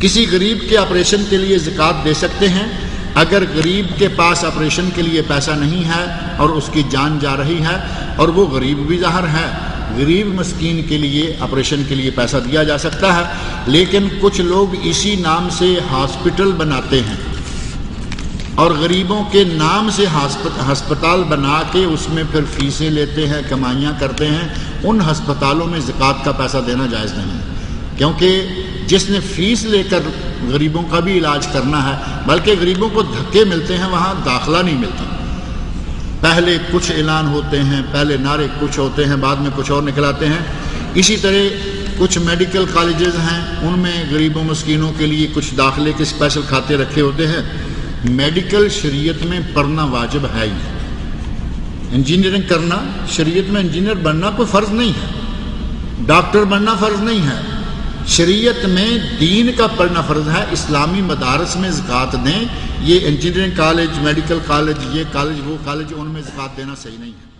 کسی غریب کے آپریشن کے لیے زکوٰۃ دے سکتے ہیں اگر غریب کے پاس آپریشن کے لیے پیسہ نہیں ہے اور اس کی جان جا رہی ہے اور وہ غریب بھی ظاہر ہے، غریب مسکین کے لیے آپریشن کے لیے پیسہ دیا جا سکتا ہے۔ لیکن کچھ لوگ اسی نام سے ہاسپٹل بناتے ہیں اور غریبوں کے نام سے ہسپتال بنا کے اس میں پھر فیسیں لیتے ہیں، کمائیاں کرتے ہیں۔ ان ہسپتالوں میں زکوٰۃ کا پیسہ دینا جائز نہیں ہے، کیونکہ جس نے فیس لے کر غریبوں کا بھی علاج کرنا ہے، بلکہ غریبوں کو دھکے ملتے ہیں، وہاں داخلہ نہیں ملتا۔ پہلے کچھ اعلان ہوتے ہیں، پہلے نعرے کچھ ہوتے ہیں، بعد میں کچھ اور نکل آتے ہیں۔ اسی طرح کچھ میڈیکل کالجز ہیں، ان میں غریبوں مسکینوں کے لیے کچھ داخلے کے اسپیشل کھاتے رکھے ہوتے ہیں۔ میڈیکل شریعت میں پڑھنا واجب ہے ہی، انجینئرنگ کرنا شریعت میں، انجینئر بننا کوئی فرض نہیں ہے، ڈاکٹر بننا فرض نہیں ہے، شریعت میں دین کا پڑھنا فرض ہے۔ اسلامی مدارس میں زکوٰۃ دیں، یہ انجینئرنگ کالج، میڈیکل کالج، یہ کالج وہ کالج، ان میں زکوٰۃ دینا صحیح نہیں ہے۔